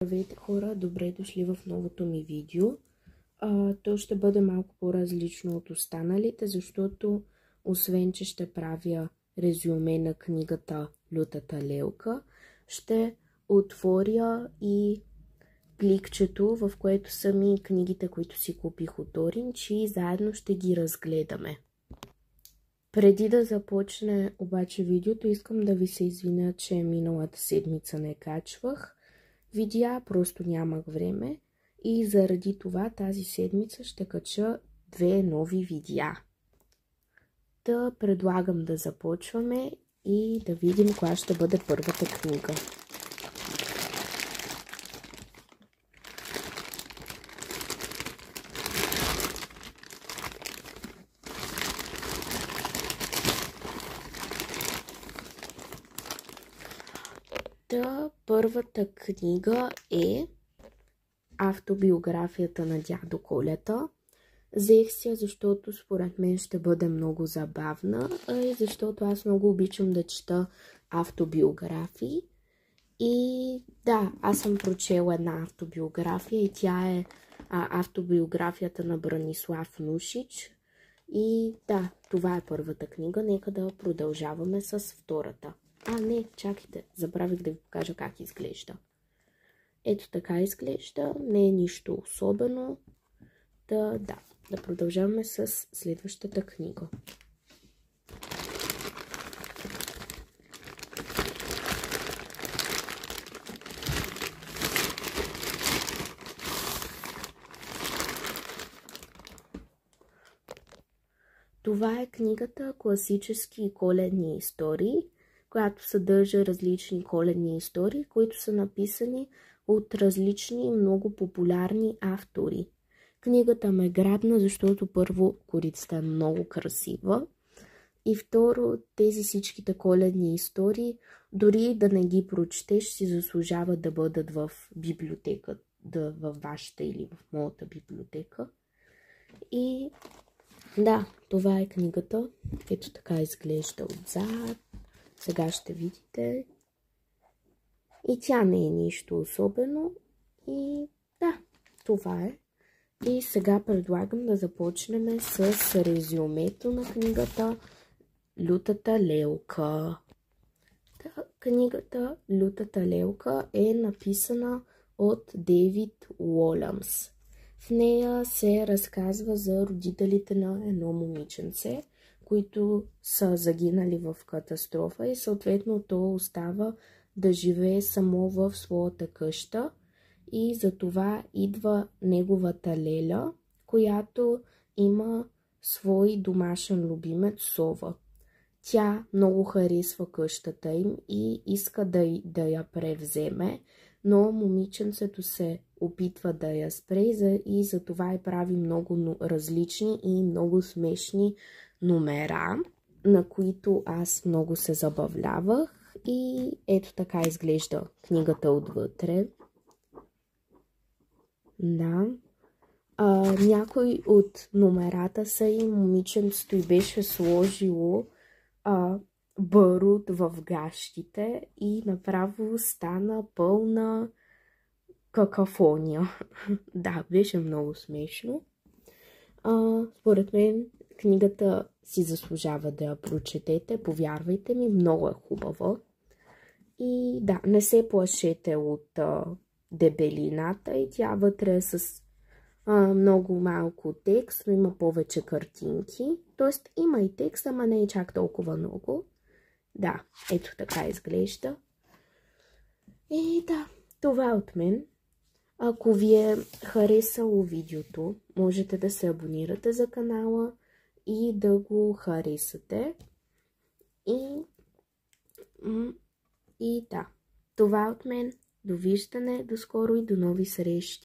Здравейте хора, добре дошли в новото ми видео. То ще бъде малко по-различно от останалите, защото освен, че ще правя резюме на книгата Лютата лелка, ще отворя и пликчето, в което са ми книгите, които си купих от Orange и заедно ще ги разгледаме. Преди да започне обаче видеото, искам да ви се извиня, че миналата седмица не качвах видеа, просто нямах време и заради това тази седмица ще кача 2 нови видеа. Да предлагам да започваме и да видим коя ще бъде първата книга. Първата книга е автобиографията на дядо Колета. Взех си я, защото според мен ще бъде много забавна и защото аз много обичам да чета автобиографии. И да, аз съм прочела една автобиография и тя е автобиографията на Бранислав Нушич. И да, това е първата книга. Нека да продължаваме с втората. Не, чакайте, забравих да ви покажа как изглежда. Ето така изглежда, не е нищо особено. Да продължаваме с следващата книга. Това е книгата Класически коледни истории, която съдържа различни коледни истории, които са написани от различни много популярни автори. Книгата ме грабна, защото първо корицата е много красива и второ тези всичките коледни истории, дори да не ги прочетеш, си заслужава да бъдат в библиотека, във вашата или в моята библиотека. И да, това е книгата. Ето така изглежда отзад. Сега ще видите. И тя не е нищо особено. И да, това е. И сега предлагам да започнем с резюмето на книгата Лютата лелка. Книгата Лютата лелка е написана от Дейвид Уолямс. В нея се разказва за родителите на едно момиченце, които са загинали в катастрофа и съответно то остава да живее само в своята къща и за това идва неговата леля, която има свой домашен любимец сова. Тя много харесва къщата им и иска да я превземе, но момиченцето се опитва да я спре и за това прави много различни и много смешни номера, на които аз много се забавлявах. И ето така изглежда книгата отвътре. Да. Някой от номерата са и момиченцето и беше сложило барут в гащите и направо стана пълна какафония. Да, беше много смешно. Според мен книгата си заслужава да я прочетете. Повярвайте ми, много е хубава. И да, не се плашете от дебелината и тя вътре е с много малко текст, но има повече картинки. Тоест има и текст, ама не е чак толкова много. Да, ето така изглежда. И да, това е от мен. Ако ви е харесало видеото, можете да се абонирате за канала и да го харесате. И да, това е от мен. Довиждане, до скоро и до нови срещи.